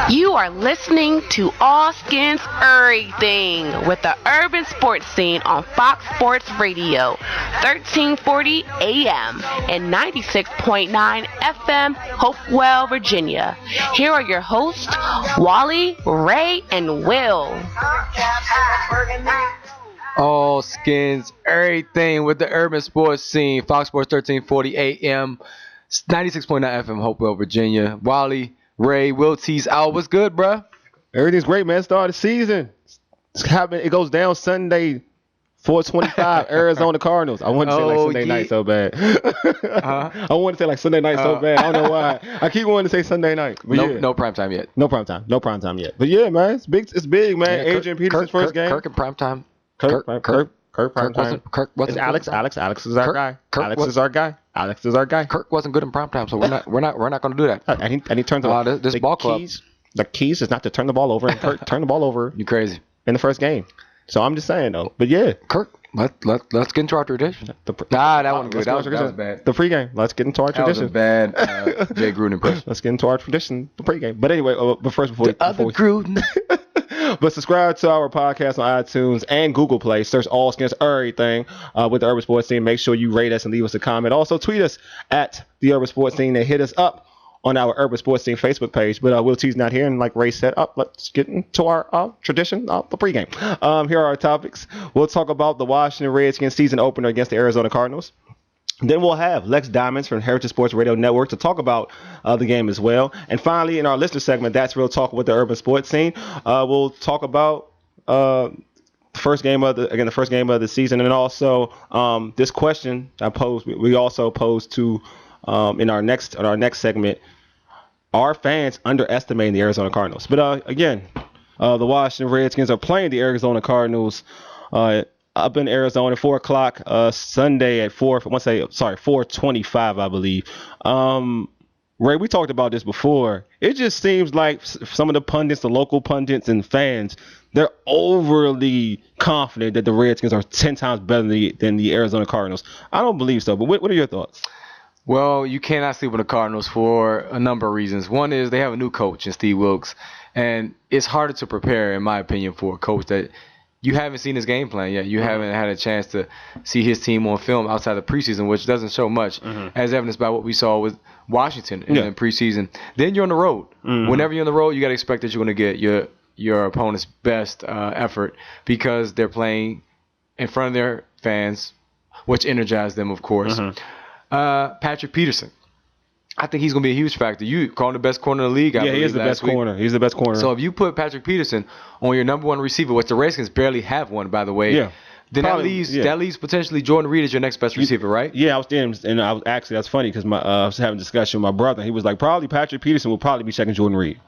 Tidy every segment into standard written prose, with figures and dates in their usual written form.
You are listening to All Skins Everything with the urban sports scene on Fox Sports Radio, 1340 AM and 96.9 FM, Hopewell, Virginia. Here are your hosts, Wally, Ray, and Will. All Skins Everything with the urban sports scene, Fox Sports 1340 AM, 96.9 FM, Hopewell, Virginia. Wally, Ray, Will T's out. What's good, bruh? Everything's great, man. Start of the season. It's happening. It goes down Sunday, 4:25, Arizona Cardinals. I wanted to say like Sunday night so bad. I wanted to say like Sunday night so bad. I don't know why. I keep wanting to say Sunday night. But no prime time yet. No prime time yet. But yeah, man, it's big. It's big, man. Yeah, Adrian Peterson's first game. Kirk in prime time. Kirk prime time. Kirk wasn't. It's Alex. Alex is our guy. Alex is our guy. Kirk wasn't good in prime time, so we're not going to do that. And he turns this ball club. The keys is not to turn the ball over and Kirk turn the ball over. You crazy in the first game. So I'm just saying though. But yeah, Kirk. Let's get into our tradition. That wasn't good. That was bad. The pregame. Let's get into our tradition. That was a bad Jay Gruden impression. Let's get into our tradition. The pregame. But anyway, Gruden. But subscribe to our podcast on iTunes and Google Play. Search All Skins Everything with the Urban Sports Team. Make sure you rate us and leave us a comment. Also tweet us at the Urban Sports Team and hit us up on our Urban Sports Team Facebook page. But Will T's not here, and like Ray said, let's get into our tradition, the pregame. Here are our topics. We'll talk about the Washington Redskins season opener against the Arizona Cardinals. Then we'll have Lex Diamonds from Heritage Sports Radio Network to talk about the game as well. And finally, in our listener segment, That's Real Talk with the Urban Sports Scene, we'll talk about the first game of the season, and also this question I posed. We also posed to in our next segment: are fans underestimating the Arizona Cardinals? But again, the Washington Redskins are playing the Arizona Cardinals up in Arizona, 4:00 Sunday at 4:25, I believe. Ray, we talked about this before. It just seems like some of the pundits, the local pundits and fans, they're overly confident that the Redskins are 10 times better than the Arizona Cardinals. I don't believe so, but what are your thoughts? Well, you cannot sleep on the Cardinals for a number of reasons. One is they have a new coach in Steve Wilkes, and it's harder to prepare, in my opinion, for a coach that you haven't seen his game plan yet. You haven't had a chance to see his team on film outside the preseason, which doesn't show much, as evidenced by what we saw with Washington in the preseason. Then you're on the road. Whenever you're on the road, you got to expect that you're going to get your opponent's best effort because they're playing in front of their fans, which energized them, of course. Patrick Peterson. I think he's going to be a huge factor. You call him the best corner in the league. Yeah, he is the best corner. He's the best corner. So if you put Patrick Peterson on your number one receiver, which the Redskins barely have one, by the way, then probably, that leaves potentially Jordan Reed as your next best receiver, right? Yeah, I was there, and that's funny because I was having a discussion with my brother. He was like, probably Patrick Peterson will probably be checking Jordan Reed.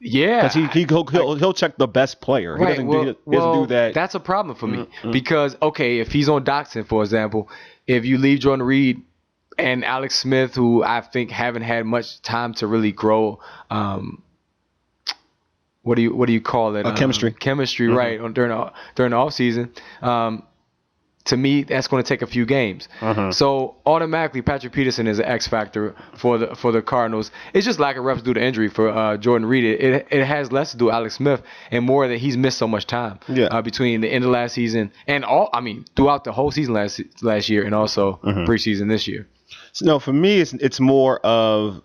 Yeah, because he'll check the best player. Right. He doesn't do that. That's a problem for me because if he's on Doxson, for example, if you leave Jordan Reed and Alex Smith, who I think haven't had much time to really grow, what do you call it? Chemistry, right? During the off season. To me, that's going to take a few games. So automatically, Patrick Peterson is an X factor for the Cardinals. It's just lack of reps due to injury for Jordan Reed. It has less to do with Alex Smith and more that he's missed so much time between the end of last season and throughout the whole season last year and also preseason this year. So, no, for me, it's more of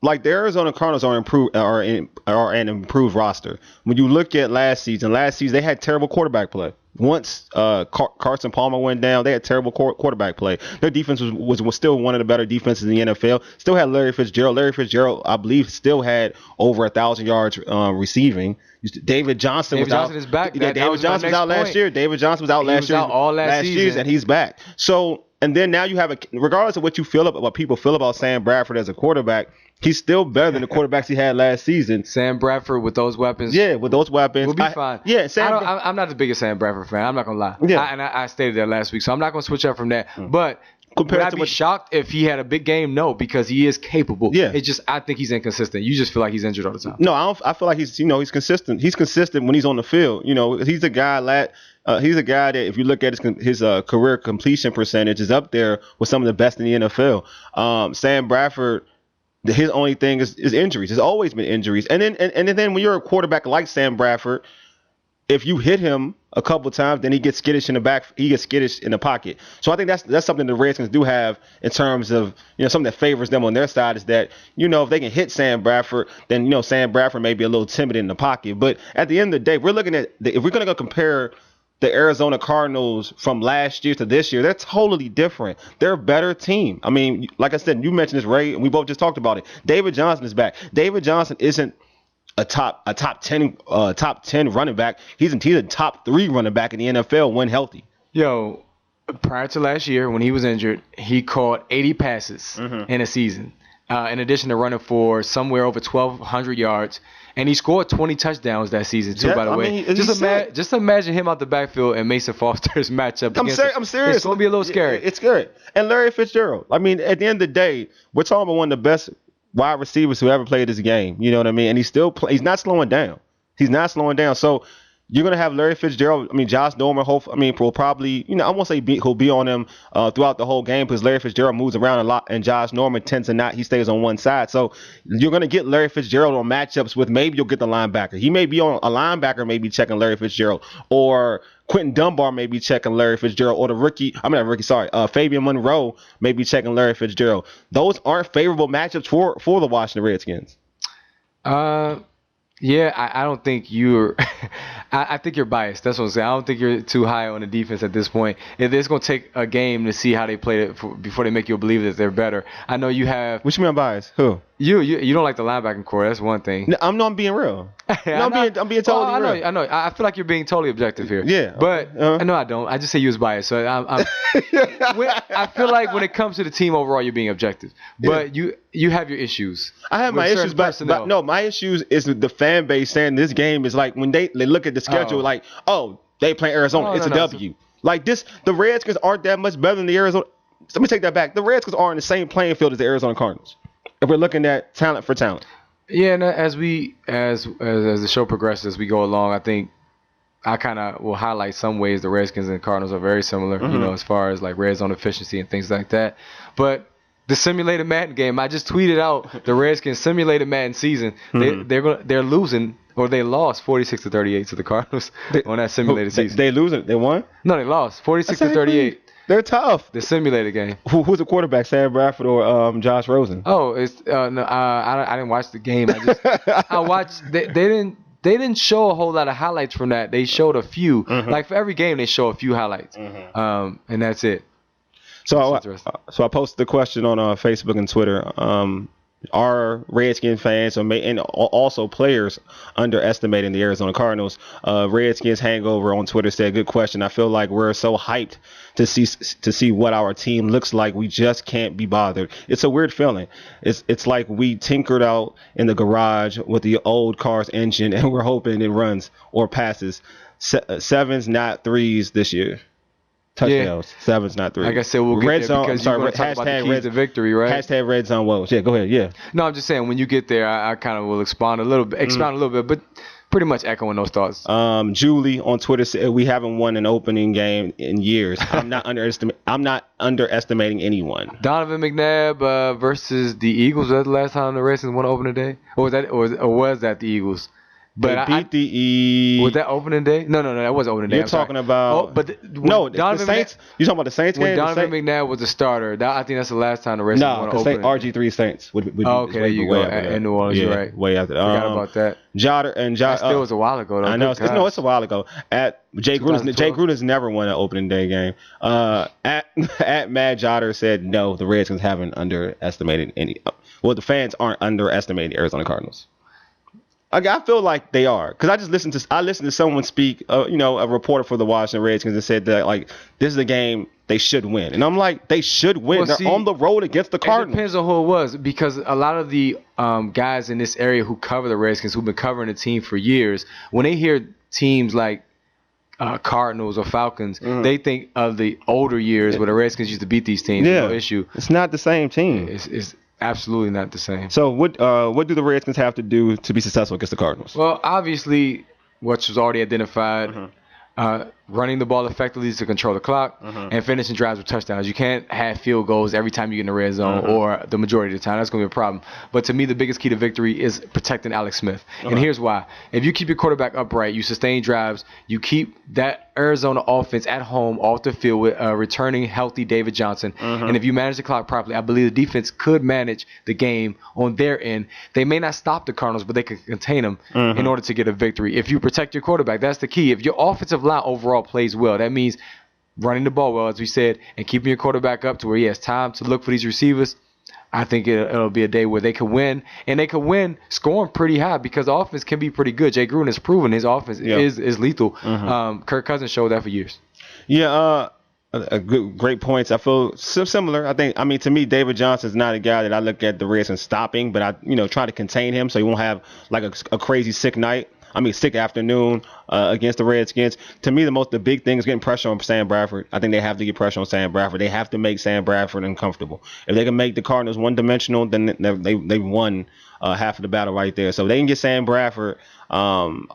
like the Arizona Cardinals are an improved roster. When you look at last season they had terrible quarterback play. Once Carson Palmer went down, they had terrible quarterback play. Their defense was still one of the better defenses in the NFL. Still had Larry Fitzgerald. Larry Fitzgerald, I believe, still had over 1,000 yards receiving. David Johnson was out. Is back. David Johnson was out last year. David Johnson was out last year. All last season, and he's back. So, and then now you have regardless of what people feel about Sam Bradford as a quarterback, he's still better than the quarterbacks he had last season. Sam Bradford with those weapons. Yeah, with those weapons. We'll be fine. Yeah, I'm not the biggest Sam Bradford fan. I'm not going to lie. Yeah. I stated that last week, so I'm not going to switch up from that. But would I be shocked if he had a big game? No, because he is capable. Yeah. It's just I think he's inconsistent. You just feel like he's injured all the time. No, I feel like he's consistent. He's consistent when he's on the field. He's a guy that if you look at his career completion percentage is up there with some of the best in the NFL. Sam Bradford his only thing is injuries. It's always been injuries. And then when you're a quarterback like Sam Bradford, if you hit him a couple times, then he gets skittish in the back. He gets skittish in the pocket. So I think that's something the Redskins do have in terms of something that favors them on their side is that if they can hit Sam Bradford, then Sam Bradford may be a little timid in the pocket. But at the end of the day, we're looking at if we're gonna go compare the Arizona Cardinals from last year to this year, they're totally different. They're a better team. I mean, like I said, you mentioned this, Ray, and we both just talked about it. David Johnson is back. David Johnson isn't a top 10 running back. He's a top 3 running back in the NFL when healthy. Yo, prior to last year when he was injured, he caught 80 passes in a season. In addition to running for somewhere over 1,200 yards, and he scored 20 touchdowns that season too. By the way, just imagine him out the backfield and Mason Foster's matchup. I'm serious. It's gonna be a little scary. It's scary. And Larry Fitzgerald. I mean, at the end of the day, we're talking about one of the best wide receivers who ever played this game. You know what I mean? And he's not slowing down. He's not slowing down. So you're going to have Larry Fitzgerald. I mean, Josh Norman, will probably, I won't say he'll be on him throughout the whole game because Larry Fitzgerald moves around a lot and Josh Norman tends to not. He stays on one side. So you're going to get Larry Fitzgerald on matchups with maybe you'll get the linebacker. He may be on a linebacker, maybe checking Larry Fitzgerald, or Quentin Dunbar may be checking Larry Fitzgerald, or Fabian Monroe may be checking Larry Fitzgerald. Those aren't favorable matchups for the Washington Redskins. Yeah, I don't think you're I think you're biased. That's what I'm saying. I don't think you're too high on the defense at this point. It's going to take a game to see how they played it before they make you believe that they're better. I know you have... What you mean biased? Who? You don't like the linebacking core. That's one thing. No, I'm being real. I'm being totally real. I know. I feel like you're being totally objective here. Yeah. But no, I don't. I just say you was biased. So I feel like when it comes to the team overall, you're being objective. But you have your issues. I have my issues, but no, my issues is the fan base saying this game is like when they look at the schedule, like, oh, they play Arizona. It's a W. Like this, the Redskins aren't that much better than the Arizona. Let me take that back. The Redskins are in the same playing field as the Arizona Cardinals. If we're looking at talent for talent. Yeah, and as the show progresses, as we go along, I think I kind of will highlight some ways the Redskins and Cardinals are very similar, as far as like red zone efficiency and things like that. But the simulated Madden game, I just tweeted out the Redskins simulated Madden season. They're losing, or they lost 46-38 to the Cardinals on that simulated season. They losing? They won? No, they lost 46-38. They're tough. The simulated game. Who's the quarterback, Sam Bradford or Josh Rosen? Oh, it's no. I didn't watch the game. I watched. They didn't show a whole lot of highlights from that. They showed a few. Like for every game, they show a few highlights. And that's it. So I posted the question on Facebook and Twitter. Are Redskins fans and also players underestimating the Arizona Cardinals? Redskins Hangover on Twitter said, "Good question. I feel like we're so hyped to see what our team looks like. We just can't be bothered. It's a weird feeling. It's like we tinkered out in the garage with the old car's engine, and we're hoping it runs or passes. 7s, not 3s this year." Touchdowns, 7s, not 3s. Like I said, we'll get red there zone, because you're going to talk about the keys to victory, right? Hashtag red zone woes. Yeah, go ahead. Yeah. No, I'm just saying when you get there, I kind of will expound a little bit, but pretty much echoing those thoughts. Julie on Twitter said we haven't won an opening game in years. I'm not underestimating anyone. Donovan McNabb versus the Eagles. Was that the last time the Redskins won opening day, or was that the Eagles? But they beat the was that opening day? No, that wasn't opening day. You're talking about the Saints. You talking about the Saints game? When Donovan McNabb was the starter, I think that's the last time the Redskins won opening. RG3 Saints would okay, there you go. In New Orleans, you're right. Way after. Forgot about that. That still was a while ago, though. I know. It's a while ago. At Jay Gruden's never won an opening day game. At Mad Jotter said no, the Redskins haven't underestimated any. Well, the fans aren't underestimating the Arizona Cardinals. I feel like they are, because I listened to someone speak, a reporter for the Washington Redskins, and said that like this is a game they should win, and I'm like, they should win. They're on the road against the Cardinals. It depends on who it was, because a lot of the guys in this area who cover the Redskins, who've been covering the team for years, when they hear teams like Cardinals or Falcons, they think of the older years where the Redskins used to beat these teams. Yeah, no issue. It's not the same team. It's absolutely not the same. So what do the Redskins have to do to be successful against the Cardinals? Well, obviously, what was already identified, running the ball effectively to control the clock, and finishing drives with touchdowns. You can't have field goals every time you get in the red zone or the majority of the time. That's going to be a problem. But to me, the biggest key to victory is protecting Alex Smith. And here's why. If you keep your quarterback upright, you sustain drives, you keep that Arizona offense at home off the field with returning healthy David Johnson. And if you manage the clock properly, I believe the defense could manage the game on their end. They may not stop the Cardinals, but they could contain them in order to get a victory. If you protect your quarterback, that's the key. If your offensive line overall plays well, that means running the ball well, as we said, and keeping your quarterback up to where he has time to look for these receivers. I think it'll be a day where they can win, and they can win scoring pretty high because the offense can be pretty good. Jay Gruden has proven his offense is lethal. Kirk Cousins showed that for years. Yeah, great points. I feel similar. I mean, to me, David Johnson's not a guy that I look at the Redskins stopping, but I try to contain him so he won't have like a crazy sick afternoon against the Redskins. To me, the big thing is getting pressure on Sam Bradford. I think they have to get pressure on Sam Bradford. They have to make Sam Bradford uncomfortable. If they can make the Cardinals one-dimensional, then they won half of the battle right there. So if they can get Sam Bradford out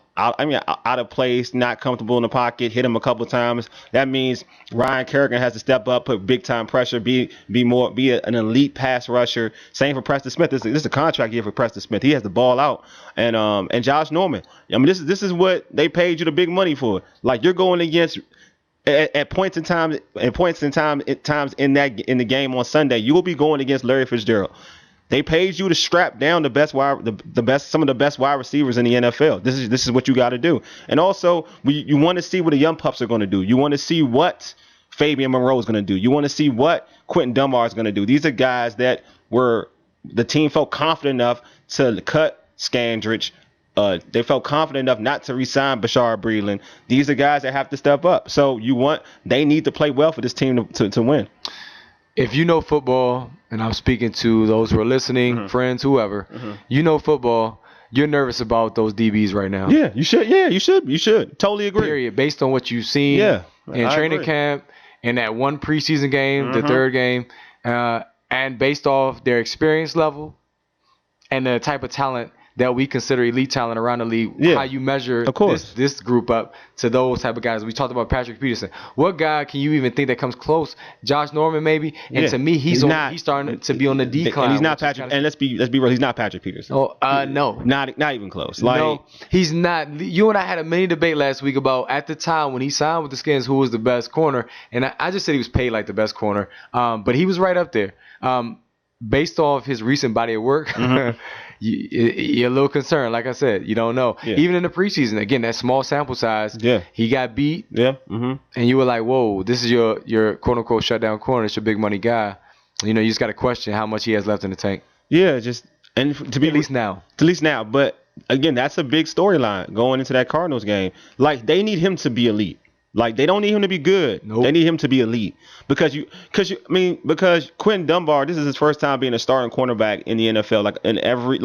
of place, not comfortable in the pocket, hit him a couple of times. That means Ryan Kerrigan has to step up, put big time pressure, be an elite pass rusher. Same for Preston Smith. This is a contract year for Preston Smith. He has the ball out, and Josh Norman. I mean, this is what they paid you the big money for. Like, you're going against. At points in time in the game on Sunday, you will be going against Larry Fitzgerald. They paid you to strap down some of the best wide receivers in the NFL. This is what you got to do. And also, you want to see what the young pups are going to do. You want to see what Fabian Monroe is going to do. You want to see what Quentin Dunbar is going to do. These are guys that the team felt confident enough to cut Scandrich. They felt confident enough not to re-sign Bashar Breeland. These are guys that have to step up. So they need to play well for this team to win. If you know football, and I'm speaking to those who are listening, friends, whoever, you know football, you're nervous about those DBs right now. Yeah, you should. Yeah, you should. Totally agree. Period. Based on what you've seen in training camp, in that one preseason game, the third game, and based off their experience level and the type of talent that we consider elite talent around the league, how you measure this group up to those type of guys. We talked about Patrick Peterson. What guy can you even think that comes close? Josh Norman, maybe. And to me, he's starting to be on the decline. And he's not Patrick. And let's be real, he's not Patrick Peterson. No, not even close. No, he's not. You and I had a mini debate last week about at the time when he signed with the Skins, who was the best corner, and I just said he was paid like the best corner, but he was right up there. Based off his recent body of work. You're a little concerned. Like I said, you don't know. Yeah. Even in the preseason, again, that small sample size, he got beat. Yeah. And you were like, whoa, this is your quote-unquote shutdown corner. It's your big money guy. You just got to question how much he has left in the tank. Yeah, at least now. But, again, that's a big storyline going into that Cardinals game. Like, they need him to be elite. Like, they don't need him to be good. Nope. They need him to be elite. Because Quentin Dunbar, this is his first time being a starting cornerback in the NFL. Like, in every,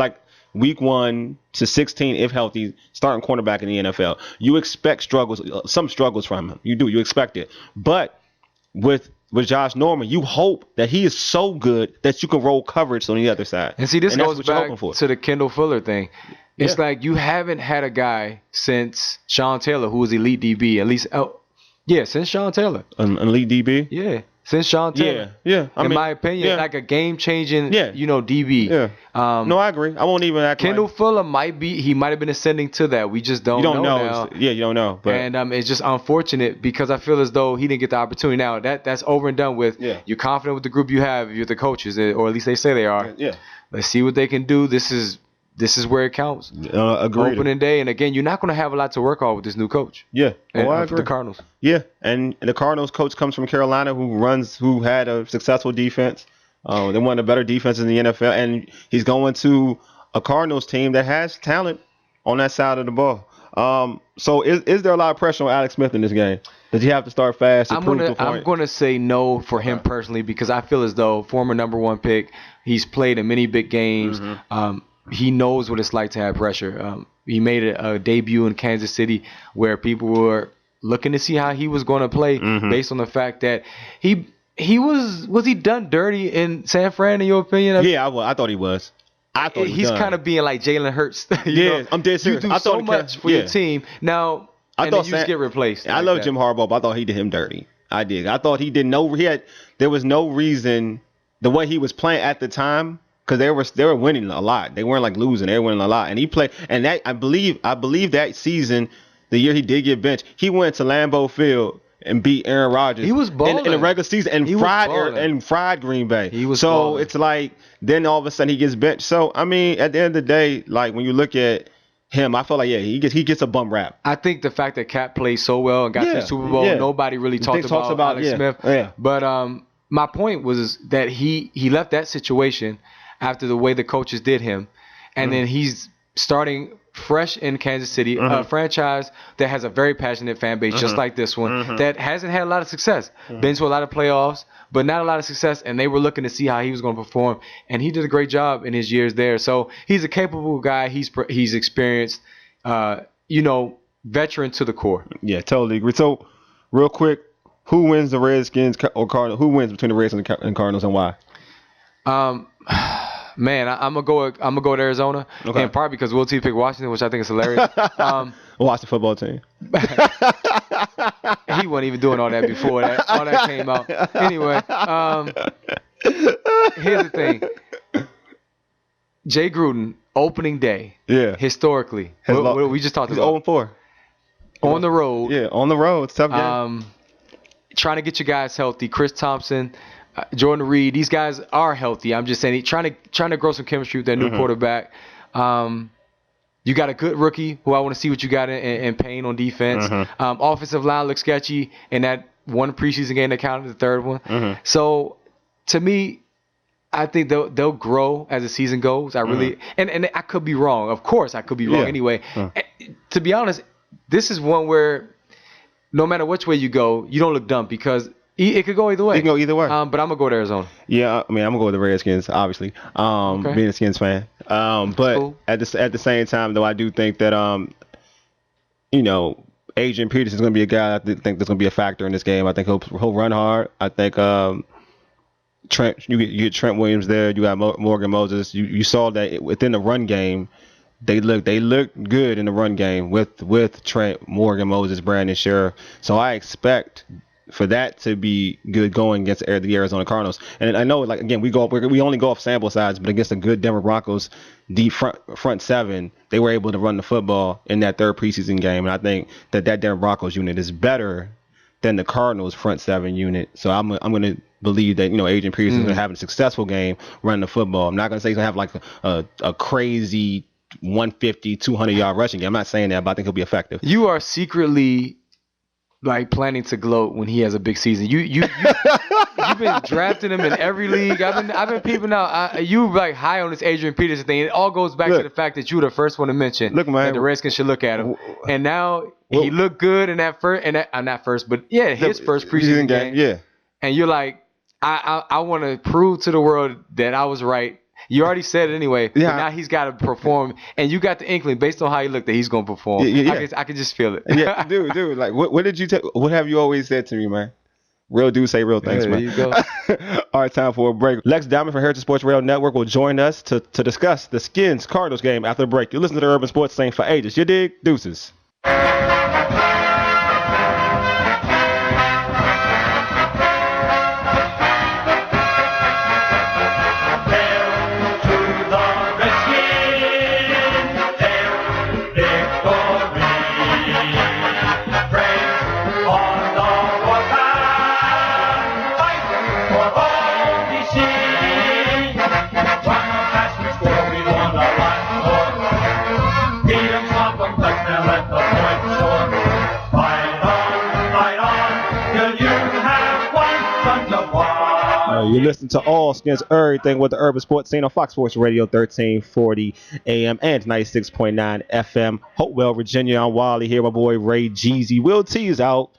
week 1 to 16, if healthy, starting cornerback in the NFL. You expect some struggles from him. You do. You expect it. But with Josh Norman, you hope that he is so good that you can roll coverage on the other side. And see, this goes back to the Kendall Fuller thing. It's like you haven't had a guy since Sean Taylor who was elite DB, at least. Since Sean Taylor. An elite DB? Yeah, since Sean Taylor. Yeah. In my opinion, like a game-changing, DB. Yeah. No, I agree. I won't even act Kendall Fuller might have been ascending to that. We just don't know. You don't know. Now. You don't know. But. And it's just unfortunate because I feel as though he didn't get the opportunity. Now, that's over and done with. Yeah. You're confident with the group you have. You're the coaches, or at least they say they are. Yeah. Let's see what they can do. This is where it counts. Agreed. Opening day, and again, you're not going to have a lot to work on with this new coach. Yeah, I agree. The Cardinals. Yeah, and the Cardinals coach comes from Carolina, who had a successful defense. They're one of the better defenses in the NFL, and he's going to a Cardinals team that has talent on that side of the ball. So is there a lot of pressure on Alex Smith in this game? Does he have to start fast? I'm going to say no for him personally because I feel as though former number 1 pick, he's played in many big games. He knows what it's like to have pressure. He made a debut in Kansas City where people were looking to see how he was going to play based on the fact that he was he done dirty in San Fran, in your opinion? Yeah, I thought he was. I thought he's kind of being like Jalen Hurts. I'm dead serious. You do so much for your team. Now, and then you just get replaced. I love Jim Harbaugh, but I thought he did him dirty. I did. I thought he did there was no reason the way he was playing at the time, because they were winning a lot. They weren't like losing. They were winning a lot. And he played, and that I believe that season, the year he did get benched, he went to Lambeau Field and beat Aaron Rodgers. He was balling in the regular season and fried Green Bay. He was so balling. It's like then all of a sudden he gets benched. So I mean, at the end of the day, like when you look at him, I feel like he gets a bum rap. I think the fact that Cap played so well and got to the Super Bowl, nobody really talks about Alex Smith. Yeah. But my point was that he left that situation after the way the coaches did him, and then he's starting fresh in Kansas City, a franchise that has a very passionate fan base, just like this one, that hasn't had a lot of success. Been to a lot of playoffs, but not a lot of success, and they were looking to see how he was going to perform, and he did a great job in his years there. So he's a capable guy. He's experienced, veteran to the core. Yeah, totally agree. So real quick, who wins the Redskins or Cardinals? Who wins between the Redskins and Cardinals, and why? Man, I'm gonna go with Arizona, and probably because Will T picked Washington, which I think is hilarious. Watch the football team. He wasn't even doing all that before all that came out. Anyway, here's the thing: Jay Gruden, opening day, historically, we just talked he's about 0-4 on the road. Yeah, on the road, it's a tough game. Trying to get your guys healthy. Chris Thompson. Jordan Reed, these guys are healthy. I'm just saying, trying to grow some chemistry with that new quarterback. You got a good rookie who I want to see what you got in Payne on defense. Offensive line looks sketchy in that one preseason game that counted, the third one. So to me, I think they'll grow as the season goes. I really and I could be wrong. Of course, I could be wrong anyway. To be honest, this is one where no matter which way you go, you don't look dumb because it could go either way. It can go either way. But I'm going to go to Arizona. Yeah, I mean, I'm going to go with the Redskins, obviously, being a Skins fan. But cool. at the same time, though, I do think that, Adrian Peterson is going to be a guy I think that's going to be a factor in this game. I think he'll run hard. I think Trent, you get Trent Williams there. You got Morgan Moses. You saw that within the run game, they look good in the run game with Trent, Morgan Moses, Brandon Sheriff. So I expect for that to be good going against the Arizona Cardinals. And I know, like, again, we only go off sample size, but against a good Denver Broncos deep front seven, they were able to run the football in that third preseason game. And I think that Denver Broncos unit is better than the Cardinals front seven unit. So I'm going to believe that, Adrian Peterson is going to have a successful game running the football. I'm not going to say he's going to have like a crazy 150, 200-yard rushing game. I'm not saying that, but I think he'll be effective. You are secretly like planning to gloat when he has a big season. You've been drafting him in every league. I've been peeping out. You like high on this Adrian Peterson thing. It all goes back to the fact that you were the first one to mention that the Redskins should look at him. And now he looked good in that first, his first preseason game. Yeah. And you're like, I want to prove to the world that I was right. You already said it anyway, but now he's got to perform, and you got the inkling based on how he looked that he's going to perform. I can just feel it. Yeah, dude, like what did you what have you always said to me, man? Real dudes say real things, man. There you go. All right, time for a break. Lex Diamond from Heritage Sports Radio Network will join us to discuss the Skins Cardinals game after the break. You listen to the Urban Sports Scene for ages. You dig? Deuces. You listen to All Skins Everything with the Urban Sports Scene on Fox Sports Radio 1340 AM and 96.9 FM. Hopewell, Virginia. I'm Wally here. My boy Ray Jeezy. Will T is out.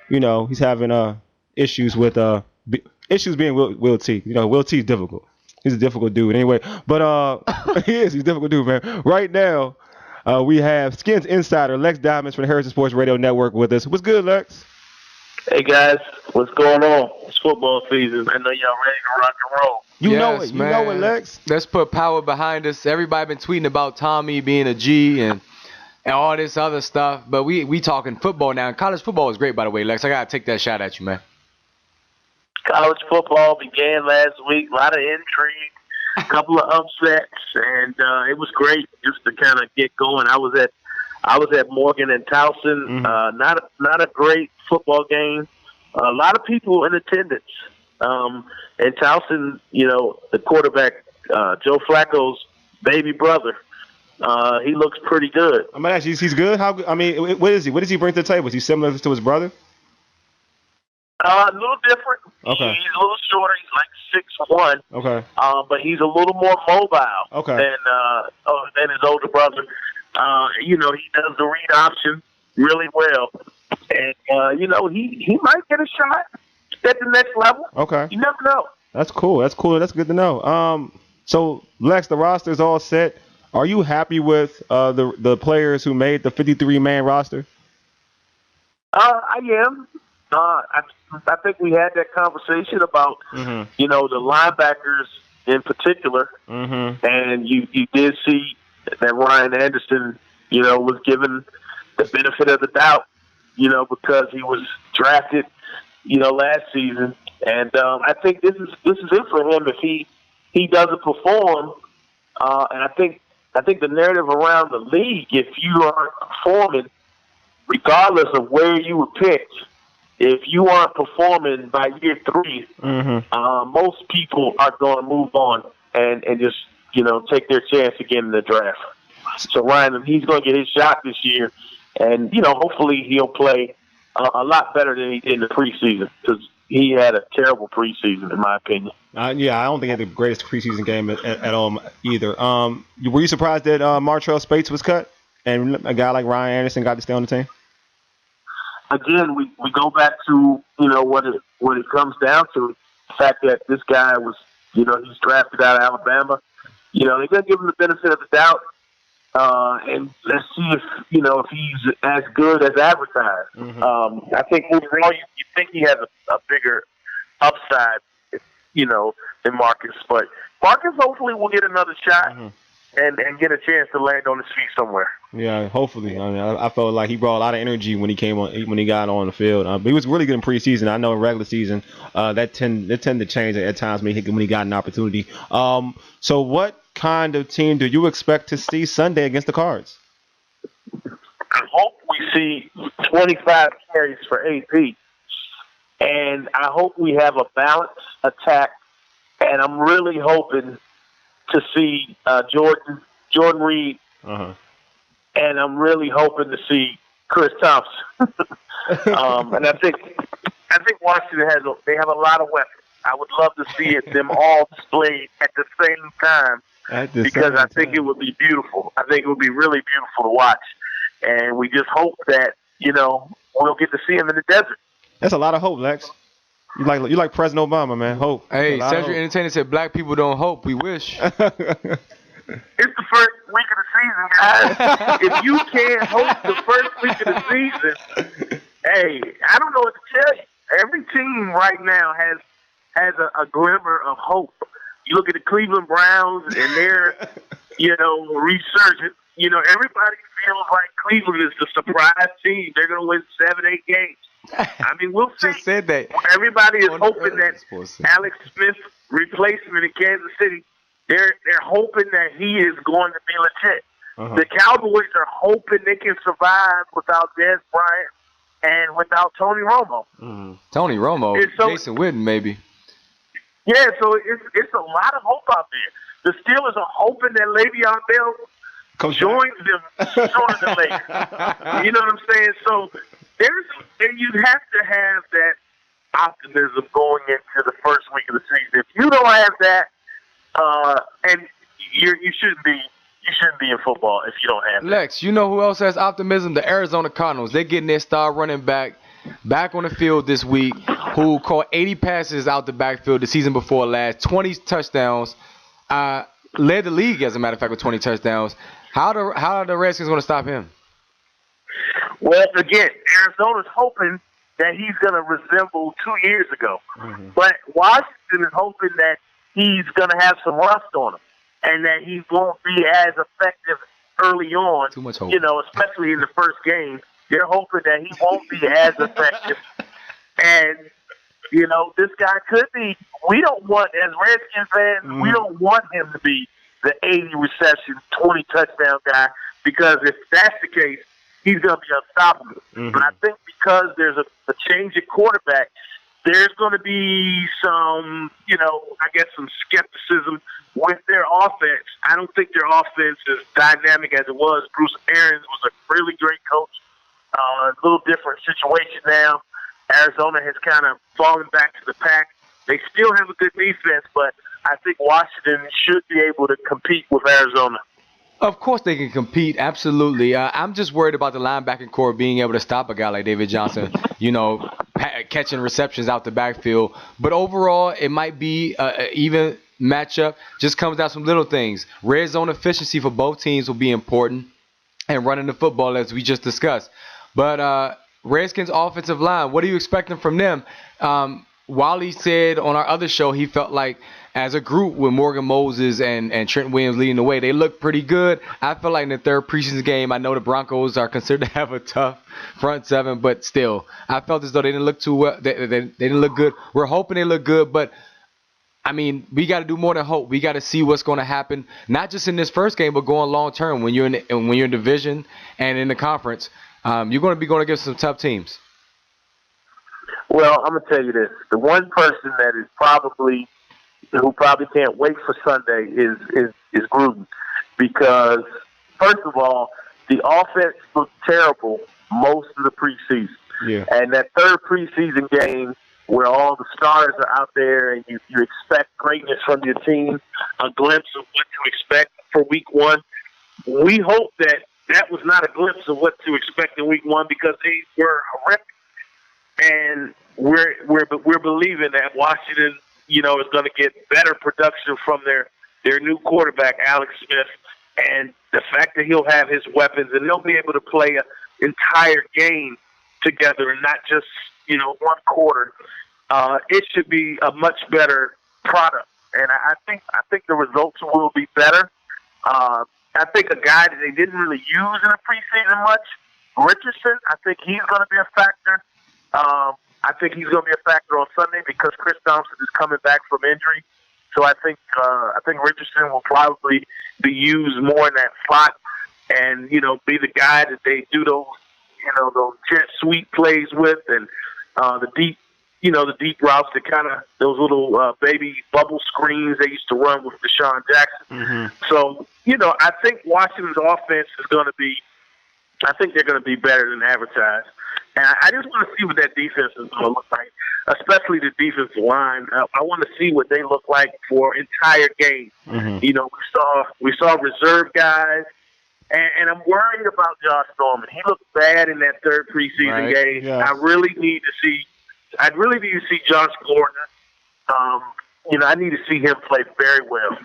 He's having issues with issues being Will T. Will T is difficult. He's a difficult dude anyway. But he's a difficult dude, man. Right now, we have Skins Insider Lex Diamonds from the Heritage Sports Radio Network with us. What's good, Lex? Hey guys, what's going on? It's football season. I know y'all ready to rock and roll. You know it, Lex. Let's put power behind us. Everybody been tweeting about Tommy being a G, and and all this other stuff. But we talking football now. College football is great, by the way, Lex. I gotta take that shot at you, man. College football began last week. A lot of intrigue, a couple of upsets, and it was great just to kind of get going. I was at Morgan and Towson. Not a great football game. A lot of people in attendance. And Towson, the quarterback, Joe Flacco's baby brother. He looks pretty good. I'm gonna ask you, he's good. What is he? What does he bring to the table? Is he similar to his brother? A little different. Okay. He's a little shorter. He's like 6'1". Okay. But he's a little more mobile. Okay. Than his older brother. He does the read option really well, and he might get a shot at the next level. Okay. You never know. That's cool. That's good to know. So Lex, the roster is all set. Are you happy with the players who made the 53-man roster? I am. I think we had that conversation about the linebackers in particular, and you did see that Ryan Anderson was given the benefit of the doubt, because he was drafted last season, and I think this is it for him if he doesn't perform, and I think the narrative around the league, if you aren't performing, regardless of where you were picked, if you aren't performing by year 3, most people are going to move on and just take their chance again in the draft. So Ryan, he's going to get his shot this year, and hopefully he'll play a lot better than he did in the preseason, because he had a terrible preseason, in my opinion. I don't think he had the greatest preseason game at all either. Were you surprised that Martrell Spates was cut and a guy like Ryan Anderson got to stay on the team? Again, we go back to what it comes down to, the fact that this guy was he's drafted out of Alabama. They're going to give him the benefit of the doubt, and let's see if he's as good as advertised. I think overall you think he has a bigger upside, than Marcus, but Marcus hopefully will get another shot and get a chance to land on his feet somewhere. Yeah, hopefully. I felt like he brought a lot of energy when he got on the field. But he was really good in preseason. I know in regular season that tend to change at times when he got an opportunity. So what kind of team do you expect to see Sunday against the Cards? I hope we see 25 carries for AP, and I hope we have a balanced attack. And I'm really hoping to see Jordan Reed. And I'm really hoping to see Chris Thompson. And I think Washington they have a lot of weapons. I would love to see them all displayed at the same time, because I think it would be beautiful. I think it would be really beautiful to watch. And we just hope that, we'll get to see him in the desert. That's a lot of hope, Lex. You like President Obama, man. Hope. Hey, Century Entertainment said black people don't hope. We wish. It's the first week of the season, guys. If you can't hope the first week of the season, hey, I don't know what to tell you. Every team right now has a glimmer of hope. You look at the Cleveland Browns and their, resurgence. Everybody feels like Cleveland is the surprise team. They're going to win 7-8 games. I mean, we'll see. Just said that. Everybody is hoping that Alex Smith replacement in Kansas City, they're hoping that he is going to be legit. The Cowboys are hoping they can survive without Dez Bryant and without Tony Romo. Tony Romo, Jason Witten, maybe. Yeah, so it's a lot of hope out there. The Steelers are hoping that Le'Veon Bell joins them sooner than later. You know what I'm saying? So you have to have that optimism going into the first week of the season. If you don't have that, and you shouldn't be in football if you don't have that. Lex, you know who else has optimism? The Arizona Cardinals. They're getting their star running back on the field this week, who caught 80 passes out the backfield the season before last, 20 touchdowns, led the league, as a matter of fact, with 20 touchdowns. How are the Redskins going to stop him? Well, again, Arizona's hoping that he's going to resemble 2 years ago. But Washington is hoping that he's going to have some rust on him and that he won't be as effective early on. Too much hope. Especially in the first game. They're hoping that he won't be as effective. And, this guy could be. We don't want, as Redskins fans, we don't want him to be the 80 reception, 20 touchdown guy, because if that's the case, he's going to be unstoppable. But I think because there's a change at quarterback, there's going to be some, some skepticism with their offense. I don't think their offense is dynamic as it was. Bruce Arians was a really great coach. A little different situation now. Arizona has kind of fallen back to the pack. They still have a good defense, but I think Washington should be able to compete with Arizona. Of course they can compete, absolutely. I'm just worried about the linebacking core being able to stop a guy like David Johnson, catching receptions out the backfield. But overall, it might be an even matchup. Just comes down to some little things. Red zone efficiency for both teams will be important, and running the football as we just discussed. But Redskins offensive line, what are you expecting from them? Wally said on our other show he felt like as a group with Morgan Moses and Trent Williams leading the way, they look pretty good. I feel like in the third preseason game, I know the Broncos are considered to have a tough front seven, but still, I felt as though they didn't look too well. They didn't look good. We're hoping they look good, but I mean, we got to do more than hope. We got to see what's going to happen, not just in this first game, but going long term. When you're in division and in the conference, you're going to be going against some tough teams. Well, I'm going to tell you this: the one person that is who probably can't wait for Sunday is Gruden, because first of all, the offense looked terrible most of the preseason. Yeah. And that third preseason game where all the stars are out there and you expect greatness from your team, a glimpse of what to expect for week one. We hope that was not a glimpse of what to expect in week one, because they were horrific. And we're believing that Washington, is going to get better production from their new quarterback, Alex Smith, and the fact that he'll have his weapons and they'll be able to play an entire game together and not just, one quarter. It should be a much better product. And I think the results will be better. I think a guy that they didn't really use in the preseason much, Richardson, I think he's going to be a factor. I think he's going to be a factor on Sunday because Chris Thompson is coming back from injury. So I think Richardson will probably be used more in that slot and, be the guy that they do those jet sweep plays with, and the deep routes, that kind of those little baby bubble screens they used to run with Deshaun Jackson. Mm-hmm. So, I think Washington's offense is going to be, I think they're going to be better than advertised. And I just want to see what that defense is going to look like, especially the defensive line. I want to see what they look like for entire games. Mm-hmm. We saw reserve guys, and I'm worried about Josh Norman. He looked bad in that third preseason game. Yeah. I really need to see Josh Gordon. I need to see him play very well.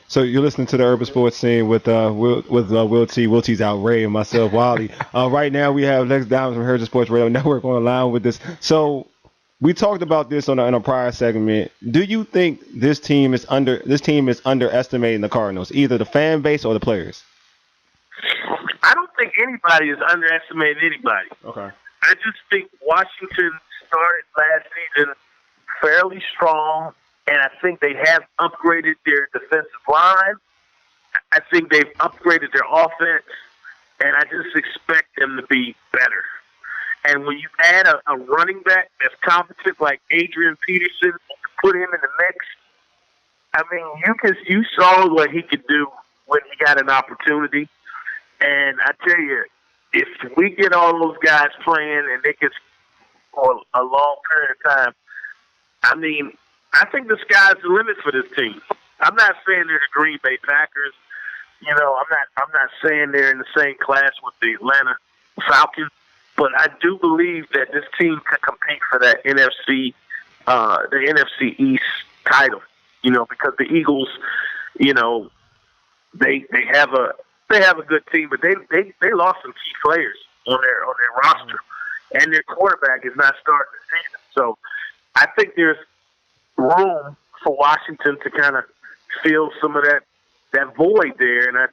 So you're listening to the Urban Sports Scene with Will T. Will T's out, Ray, and myself, Wally. Right now we have Lex Diamond from Heritage Sports Radio Network on the line with us. So we talked about this in a prior segment. Do you think this team is underestimating the Cardinals, either the fan base or the players? I don't think anybody is underestimating anybody. Okay. I just think Washington started last season fairly strong, and I think they have upgraded their defensive line. I think they've upgraded their offense, and I just expect them to be better. And when you add a running back that's competent like Adrian Peterson, put him in the mix, I mean, you saw what he could do when he got an opportunity. And I tell you, if we get all those guys playing and they get for a long period of time, I mean, I think the sky's the limit for this team. I'm not saying they're the Green Bay Packers. I'm not saying they're in the same class with the Atlanta Falcons, but I do believe that this team can compete for that NFC East title. Because the Eagles, they have a good team, but they lost some key players on their roster, and their quarterback is not starting the season. So I think there's room for Washington to kind of fill some of that that void there. And I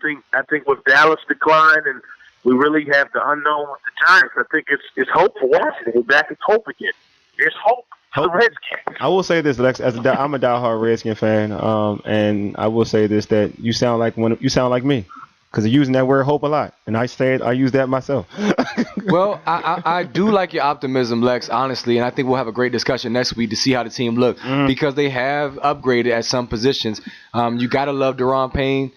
think with Dallas decline and we really have the unknown with the Giants, I think it's hope for Washington. We're back to hope again. There's hope for the Redskins. I will say this, Lex, I'm a diehard Redskin fan, and I will say this, that you sound like me. Because you're using that word hope a lot. And I use that myself. Well, I do like your optimism, Lex, honestly. And I think we'll have a great discussion next week to see how the team look. Because they have upgraded at some positions. You got to love Deron Payne.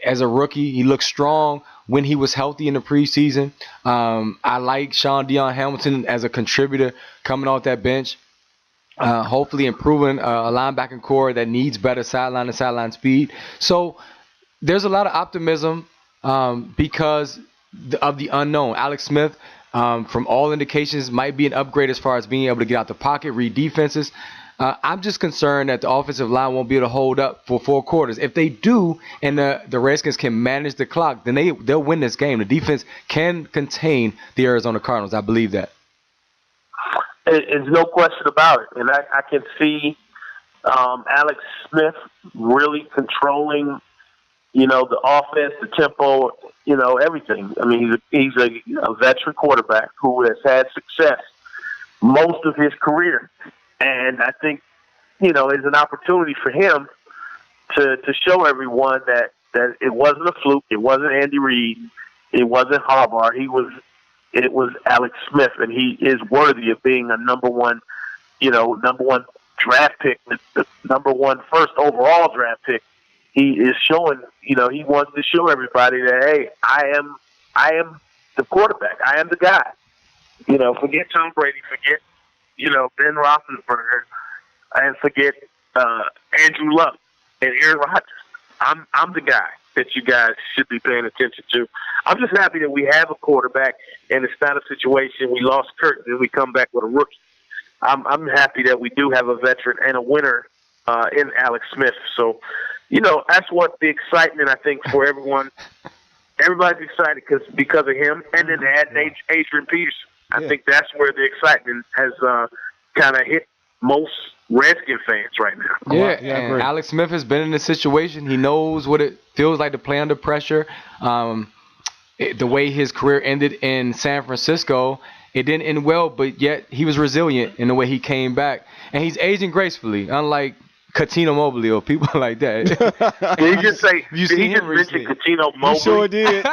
As a rookie, he looked strong when he was healthy in the preseason. I like Sean Dion Hamilton as a contributor coming off that bench. Hopefully improving a linebacking core that needs better sideline-to-sideline speed. So there's a lot of optimism because of the unknown. Alex Smith, from all indications, might be an upgrade as far as being able to get out the pocket, read defenses. I'm just concerned that the offensive line won't be able to hold up for 4 quarters. If they do, and the Redskins can manage the clock, then they'll win this game. The defense can contain the Arizona Cardinals. I believe that. There's no question about it. And I can see Alex Smith really controlling, the offense, the tempo, everything. I mean, he's a veteran quarterback who has had success most of his career. And I think, it's an opportunity for him to show everyone that it wasn't a fluke. It wasn't Andy Reid. It wasn't Harbaugh. It was Alex Smith, and he is worthy of being a number one draft pick, the number one first overall draft pick. He is showing, he wants to show everybody that, hey, I am the quarterback. I am the guy. Forget Tom Brady, forget, Ben Roethlisberger, and forget Andrew Luck and Aaron Rodgers. I'm the guy that you guys should be paying attention to. I'm just happy that we have a quarterback, and it's not a situation we lost Kurt and we come back with a rookie. I'm happy that we do have a veteran and a winner in Alex Smith. So, that's what the excitement, I think, for everyone. Everybody's excited because of him, and then to add Adrian Peterson. I think that's where the excitement has kind of hit most Redskin fans right now. Yeah, and Alex Smith has been in this situation. He knows what it feels like to play under pressure. The way his career ended in San Francisco, it didn't end well, but yet he was resilient in the way he came back. And he's aging gracefully, unlike Catino Mobley or people like that. Did he just mention Catino Mobley? You sure did.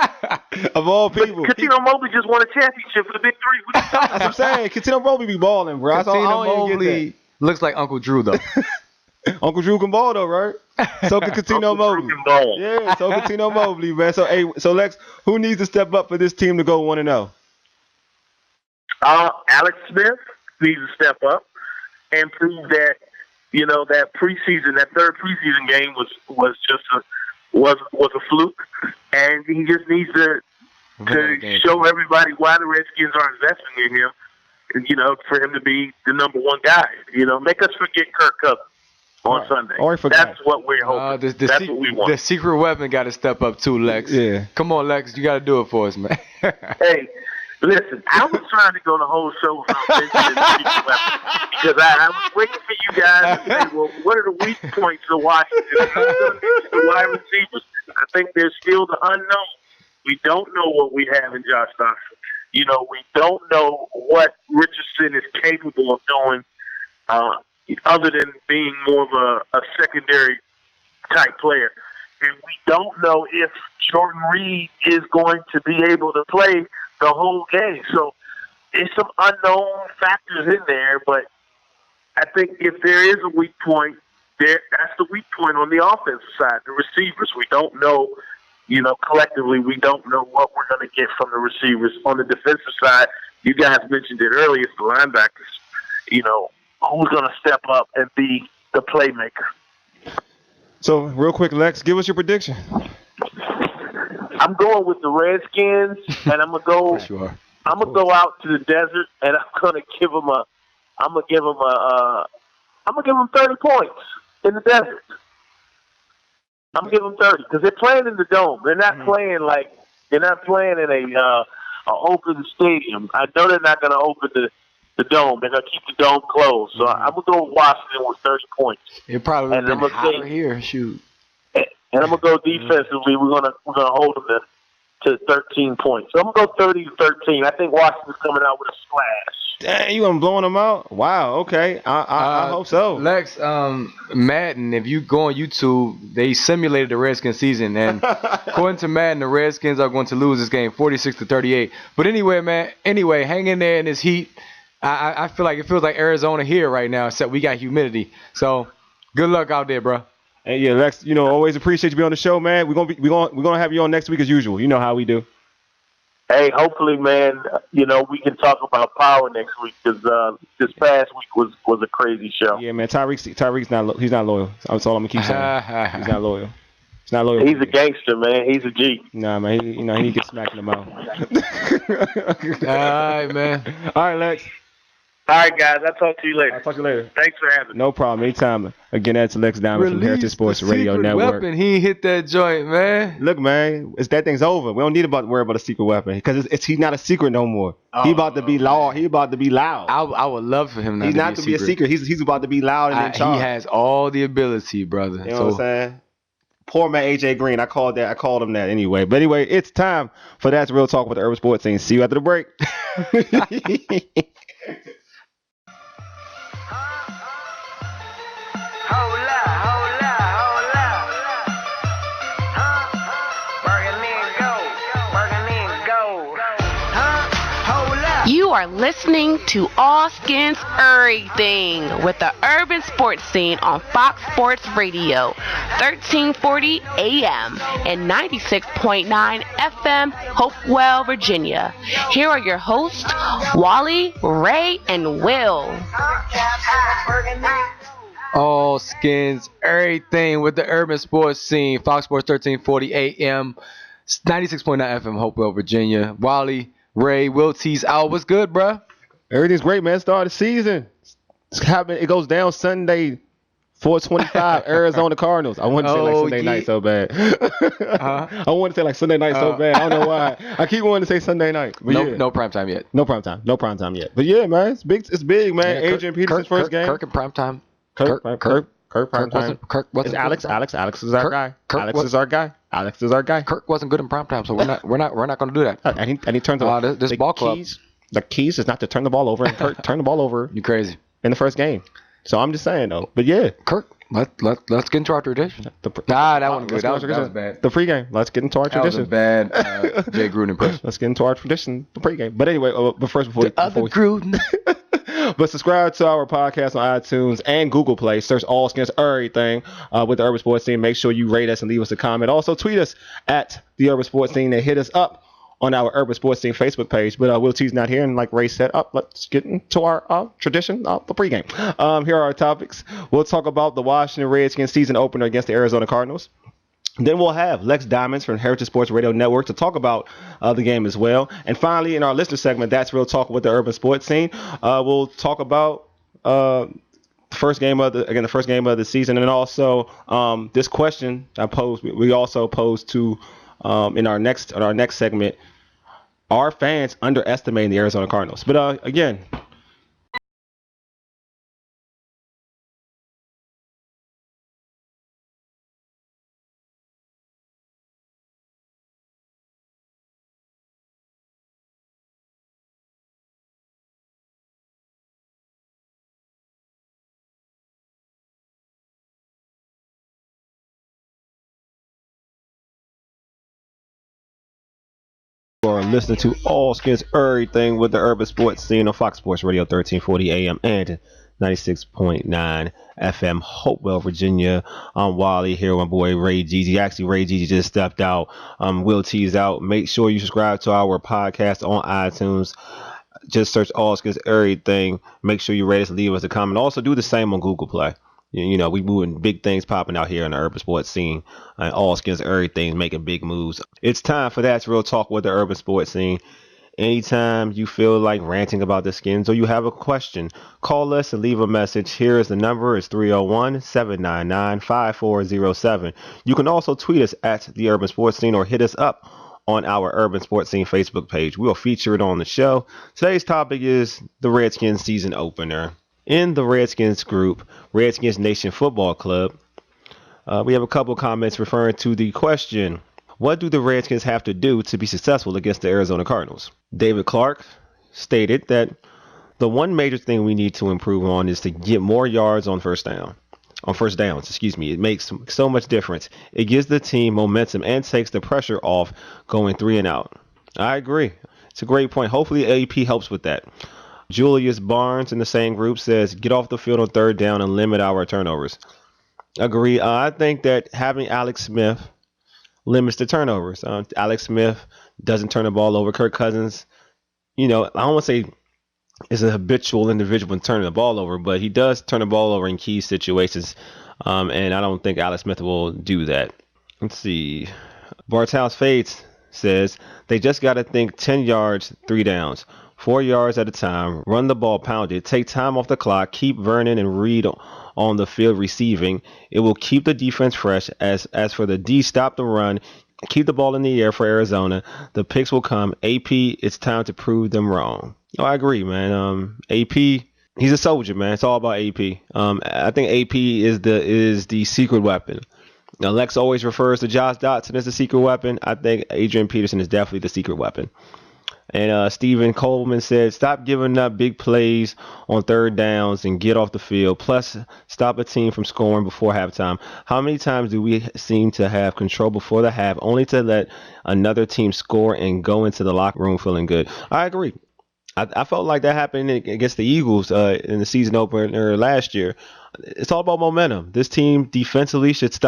Of all people. Catino Mobley just won a championship for the Big Three. That's what I'm saying. Catino Mobley be balling, bro. Catino Mobley looks like Uncle Drew, though. Uncle Drew can ball, though, right? So can Catino Mobley. Yeah, so Catino Mobley, man. So Lex, who needs to step up for this team to go 1-0? Alex Smith needs to step up and prove that, that preseason, that third preseason game was just a fluke, and he just needs to show everybody why the Redskins are investing in him, and, for him to be the number one guy. Make us forget Kirk Cousins on Sunday. That's what we're hoping. That's what we want. The secret weapon got to step up too, Lex. Yeah. Come on, Lex, you got to do it for us, man. Hey. Listen, I was trying to go the whole show without mentioning the secret weapon because I was waiting for you guys to say, well, what are the weak points of Washington? The wide receivers. I think there's still the unknown. We don't know what we have in Josh Doctson. We don't know what Richardson is capable of doing other than being more of a secondary type player. And we don't know if Jordan Reed is going to be able to play the whole game. So there's some unknown factors in there, but I think if there is a weak point, that's the weak point on the offensive side, the receivers. We don't know, collectively, we don't know what we're going to get from the receivers. On the defensive side, you guys mentioned it earlier, it's the linebackers. Who's going to step up and be the playmaker? So, real quick, Lex, give us your prediction. I'm going with the Redskins, and I'm gonna go. I'm gonna go out to the desert, and I'm gonna give them 30 points in the desert. I'm gonna give them 30 because they're playing in the dome. They're not playing in a open stadium. I know they're not gonna open the dome. They're gonna keep the dome closed. So I'm gonna go with Washington with 30 points. It probably been hotter here. Shoot. and I'm gonna go defensively. We're gonna hold them to 13 points. So I'm gonna go 30-13. I think Washington's coming out with a splash. Dang, you gonna blowing them out? Wow. Okay. I hope so. Lex, Madden. If you go on YouTube, they simulated the Redskins season, and according to Madden, the Redskins are going to lose this game 46-38. But anyway, man. Anyway, hang in there in this heat. I feel like it feels like Arizona here right now, except we got humidity. So good luck out there, bro. Hey, yeah, Lex. Always appreciate you being on the show, man. We're gonna have you on next week as usual. You know how we do. Hey, hopefully, man, we can talk about power next week because this past week was a crazy show. Yeah, man, Tyreek's not loyal. That's all I'm gonna keep saying. He's not loyal. He's not loyal. He's a gangster, man. He's a G. Nah, man, he need to get smacked in the mouth. All right, man. All right, Lex. All right, guys. I'll talk to you later. I'll talk to you later. Thanks for having me. No problem. Anytime. Again, that's Lex Diamond from Heritage Sports Radio Network. Weapon. He hit that joint, man. Look, man, that thing's over. We don't need to worry about a secret weapon because he's not a secret no more. He about to be loud. He about to be loud. I would love for him He's not to be a secret. He's about to be loud and in charge. He has all the ability, brother. You know what I'm saying? Poor man AJ Green. I called him that anyway. But anyway, it's time for That's Real Talk with the Urban Sports Scene. See you after the break. You are listening to All Skins Everything with the urban sports scene on Fox Sports Radio, 1340 AM and 96.9 FM, Hopewell, Virginia. Here are your hosts, Wally, Ray, and Will. All Skins Everything with the urban sports scene, Fox Sports 1340 AM, 96.9 FM, Hopewell, Virginia. Wally, Ray, Will T's out. What's good, bro? Everything's great, man. Start of the season. It goes down Sunday, 4:25. Arizona Cardinals. I wanted to say like Sunday night so bad. I wanted to say like Sunday night so bad. I don't know why. I keep wanting to say Sunday night. But no prime time yet. No prime time yet. But yeah, man, it's big. It's big, man. Yeah, Adrian Peterson's first game. Kirk in prime time. Kirk prime time. Kirk wasn't. Alex is our guy. Alex is our guy. Kirk wasn't good in prime time, so we're not going to do that. And he turns over. This ball club. The keys is not to turn the ball over. And Kirk turned the ball over. You crazy in the first game. So I'm just saying though. But yeah, Kirk. Let's get into our tradition. That wasn't good. That was bad. The pregame. Let's get into our tradition. That was a bad Jay Gruden impression. Let's get into our tradition. The pregame. But anyway, Gruden. But subscribe to our podcast on iTunes and Google Play. Search All Skins Everything with the Urban Sports Scene. Make sure you rate us and leave us a comment. Also, tweet us at the Urban Sports Scene and hit us up on our Urban Sports Scene Facebook page. But Will T's not here, and like Ray said, let's get into our tradition, the pregame. Here are our topics. We'll talk about the Washington Redskins season opener against the Arizona Cardinals. Then we'll have Lex Diamonds from Heritage Sports Radio Network to talk about the game as well. And finally, in our listener segment, That's Real Talk with the Urban Sports Scene, we'll talk about the first game of the season, and also this question I posed. We also posed to in our next segment: are fans underestimating the Arizona Cardinals? But again. Or listening to All Skins Everything with the Urban Sports Scene on Fox Sports Radio 1340 AM and 96.9 FM, Hopewell, Virginia. I'm Wally here with my boy Ray Gigi. Actually, Ray Gigi just stepped out. Will T's out. Make sure you subscribe to our podcast on iTunes. Just search All Skins Everything. Make sure you rate us and leave us a comment. Also, do the same on Google Play. You know, we moving big things popping out here in the urban sports scene. All Skins Everything making big moves. It's time for That's Real Talk with the urban sports scene. Anytime you feel like ranting about the Skins or you have a question, call us and leave a message. Here is the number. It's 301-799-5407. You can also tweet us at the Urban Sports Scene or hit us up on our Urban Sports Scene Facebook page. We'll feature it on the show. Today's topic is the Redskins season opener. In the Redskins group, Redskins Nation Football Club, We have a couple comments referring to the question, what do the Redskins have to do to be successful against the Arizona Cardinals? David Clark stated that the one major thing we need to improve on is to get more yards on first downs. It makes so much difference. It gives the team momentum and takes the pressure off going 3 and out. I agree. It's a great point. Hopefully AP helps with that. Julius Barnes in the same group says, get off the field on third down and limit our turnovers. Agree. I think that having Alex Smith limits the turnovers. Alex Smith doesn't turn the ball over. Kirk Cousins, I don't want to say is a habitual individual in turning the ball over, but he does turn the ball over in key situations, and I don't think Alex Smith will do that. Let's see. Barthouse Fades says they just got to think 10 yards, 3 downs, 4 yards at a time, run the ball, pound it, take time off the clock, keep Vernon and Reed on the field receiving. It will keep the defense fresh. As for the D, stop the run, keep the ball in the air for Arizona. The picks will come. AP, it's time to prove them wrong. Oh, I agree, man. AP, he's a soldier, man. It's all about AP. I think AP is the secret weapon. Now, Lex always refers to Josh Dotson as the secret weapon. I think Adrian Peterson is definitely the secret weapon. And Stephen Coleman said, stop giving up big plays on third downs and get off the field. Plus, stop a team from scoring before halftime. How many times do we seem to have control before the half only to let another team score and go into the locker room feeling good? I agree. I felt like that happened against the Eagles in the season opener last year. It's all about momentum. This team defensively should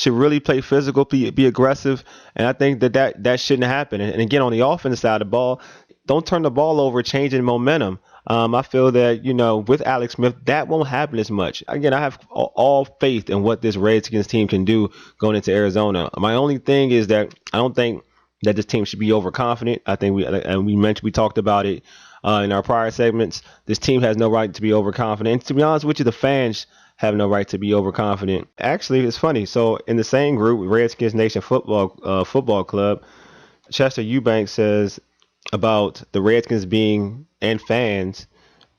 really play physical, be aggressive, and I think that shouldn't happen. And again, on the offensive side of the ball, don't turn the ball over, changing momentum. I feel that, with Alex Smith, that won't happen as much. Again, I have all faith in what this Redskins team can do going into Arizona. My only thing is that I don't think that this team should be overconfident. I think we talked about it in our prior segments. This team has no right to be overconfident. And to be honest with you, the fans have no right to be overconfident. Actually, it's funny. So in the same group, Redskins Nation Football Club, Chester Eubanks says about the Redskins and fans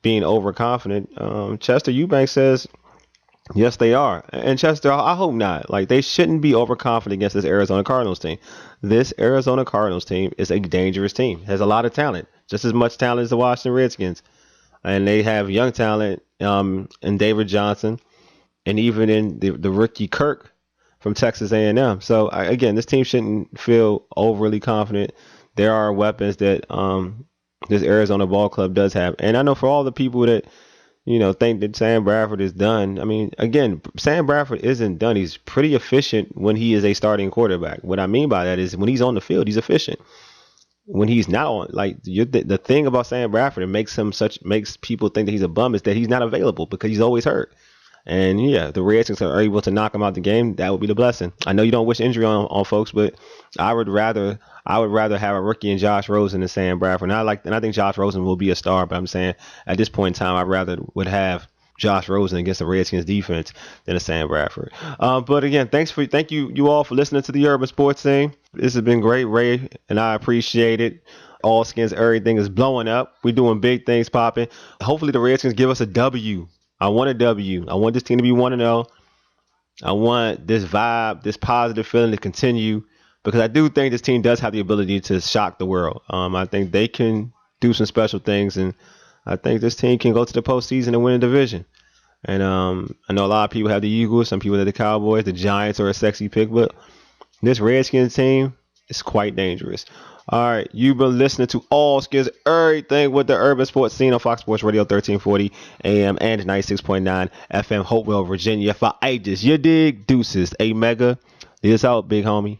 being overconfident. Chester Eubanks says, yes, they are. And Chester, I hope not. Like, they shouldn't be overconfident against this Arizona Cardinals team. This Arizona Cardinals team is a dangerous team. It has a lot of talent, just as much talent as the Washington Redskins. And they have young talent in David Johnson and even in the rookie Kirk from Texas A&M. So, again, this team shouldn't feel overly confident. There are weapons that this Arizona ball club does have. And I know for all the people that think that Sam Bradford is done. I mean, again, Sam Bradford isn't done. He's pretty efficient when he is a starting quarterback. What I mean by that is when he's on the field, he's efficient. When he's not on, the thing about Sam Bradford that makes people think that he's a bum is that he's not available because he's always hurt. And yeah, the Redskins are able to knock him out the game. That would be the blessing. I know you don't wish injury on folks, but I would rather have a rookie in Josh Rosen than Sam Bradford. And I think Josh Rosen will be a star, but I'm saying at this point in time, I rather would have Josh Rosen against the Redskins defense than a Sam Bradford. But again, thank you all for listening to the Urban Sports Scene. This has been great, Ray, and I appreciate it. All skins, everything is blowing up. We're doing big things popping. Hopefully the Redskins give us a W. I want a W. I want this team to be 1-0. I want this vibe, this positive feeling to continue because I do think this team does have the ability to shock the world. I think they can do some special things, and I think this team can go to the postseason and win a division. And I know a lot of people have the Eagles, some people have the Cowboys, the Giants are a sexy pick, but this Redskins team is quite dangerous. All right, you've been listening to All Skills, everything with the Urban Sports Scene on Fox Sports Radio 1340 AM and 96.9 FM, Hopewell, Virginia. For ages, you dig? Deuces. A Mega. This out, big homie.